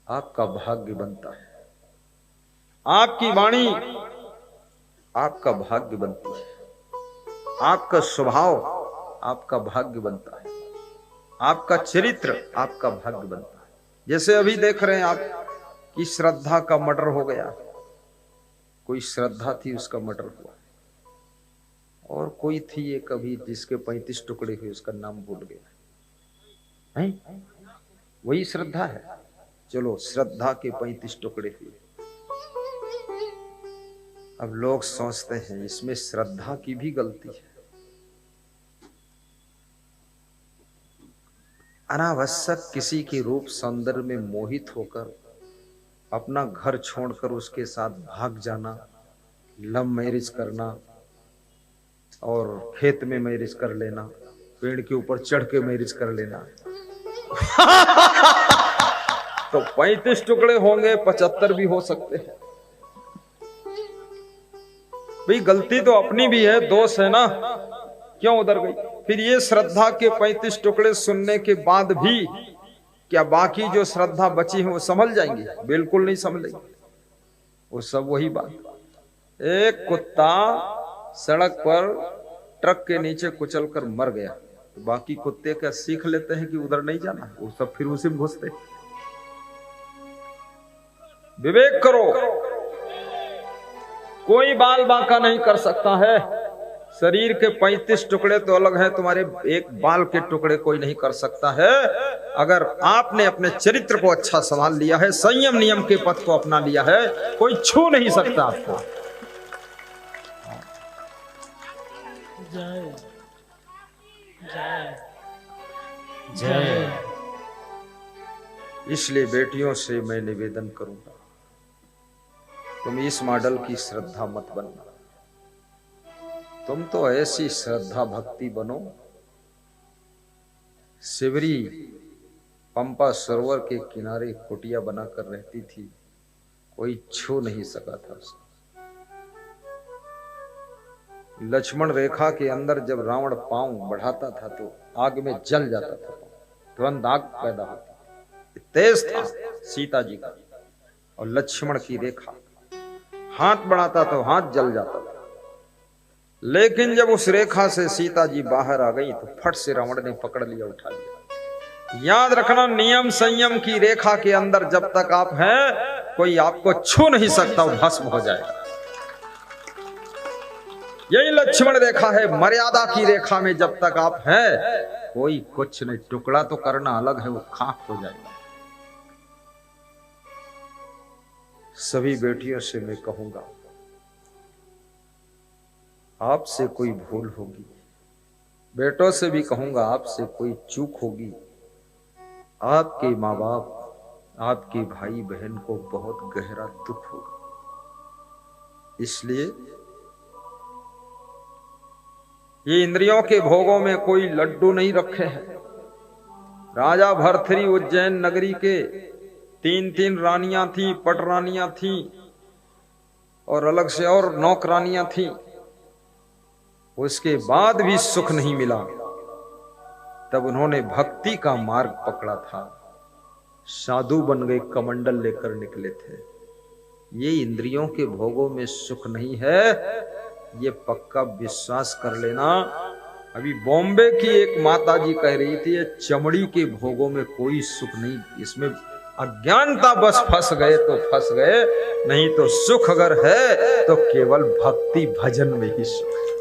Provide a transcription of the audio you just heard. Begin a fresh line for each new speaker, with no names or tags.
आपका भाग्य बनता है। आपकी वाणी आपका भाग्य बनती है। आपका स्वभाव आपका भाग्य बनता है। आपका चरित्र आपका भाग्य बनता है। जैसे अभी देख रहे हैं आप कि श्रद्धा का मर्डर हो गया। कोई श्रद्धा थी, उसका मर्डर हुआ। और कोई थी एक अभी जिसके 35 टुकड़े हुए, उसका नाम भूल गया है। वही श्रद्धा है। चलो, श्रद्धा के 35 टुकड़े हुए। अब लोग सोचते हैं इसमें श्रद्धा की भी गलती है। अनावश्यक किसी के रूप सौंदर्य में मोहित होकर अपना घर छोड़कर उसके साथ भाग जाना, लव मैरिज करना और खेत में मैरिज कर लेना, पेड़ के ऊपर चढ़ के मैरिज कर लेना। तो 35 टुकड़े होंगे, 75 भी हो सकते हैं। भाई गलती तो अपनी भी है, दोष है ना, क्यों उधर गई? फिर ये श्रद्धा के 35 टुकड़े सुनने के बाद भी क्या बाकी जो श्रद्धा बची है वो संभल जाएंगी? बिल्कुल नहीं संभलेंगी। वो सब वही बात। एक कुत्ता सड़क पर ट्रक के नीचे कुचलकर मर गया, तो बाकी कुत्ते क्या सीख लेते हैं कि उधर नहीं जाना? वो सब फिर उसी में घुसते। विवेक करो, कोई बाल बांका नहीं कर सकता है। शरीर के 35 टुकड़े तो अलग हैं, तुम्हारे एक बाल के टुकड़े कोई नहीं कर सकता है। अगर आपने अपने चरित्र को अच्छा संभाल लिया है, संयम नियम के पथ को अपना लिया है, कोई छू नहीं सकता आपको।
जय जय जय।
इसलिए बेटियों से मैं निवेदन करूंगा, तुम इस मॉडल की श्रद्धा मत बनना। तुम तो ऐसी श्रद्धा भक्ति बनो। शिवरी पंपा सरोवर के किनारे कुटिया बनाकर रहती थी, कोई छू नहीं सका था उसे। लक्ष्मण रेखा के अंदर जब रावण पांव बढ़ाता था तो आग में जल जाता था, तुरंत आग पैदा होती। तेज था सीता जी का। और लक्ष्मण की रेखा, हाथ बढ़ाता तो हाथ जल जाता था। लेकिन जब उस रेखा से सीता जी बाहर आ गई तो फट से रावण ने पकड़ लिया, उठा लिया। याद रखना, नियम संयम की रेखा के अंदर जब तक आप हैं, कोई आपको छू नहीं सकता, वो भस्म हो जाएगा। यही लक्ष्मण रेखा है। मर्यादा की रेखा में जब तक आप हैं, कोई कुछ नहीं। टुकड़ा तो करना अलग है, वो खाक हो जाएगा। सभी बेटियों से मैं कहूंगा, आपसे कोई भूल होगी, बेटों से भी कहूंगा आपसे कोई चूक होगी, आपके माँ बाप, आपके भाई बहन को बहुत गहरा दुख होगा। इसलिए ये इंद्रियों के भोगों में कोई लड्डू नहीं रखे हैं। राजा भरथरी उज्जैन नगरी के 3 रानियां थी, पट रानियां थी और अलग से और नौकरानियां थी। उसके बाद भी सुख नहीं मिला। तब उन्होंने भक्ति का मार्ग पकड़ा था, साधु बन गए, कमंडल लेकर निकले थे। ये इंद्रियों के भोगों में सुख नहीं है, ये पक्का विश्वास कर लेना। अभी बॉम्बे की एक माता जी कह रही थी, ये चमड़ी के भोगों में कोई सुख नहीं, इसमें अज्ञानता बस फंस गए तो फंस गए, नहीं तो सुख अगर है तो केवल भक्ति भजन में ही सुख है।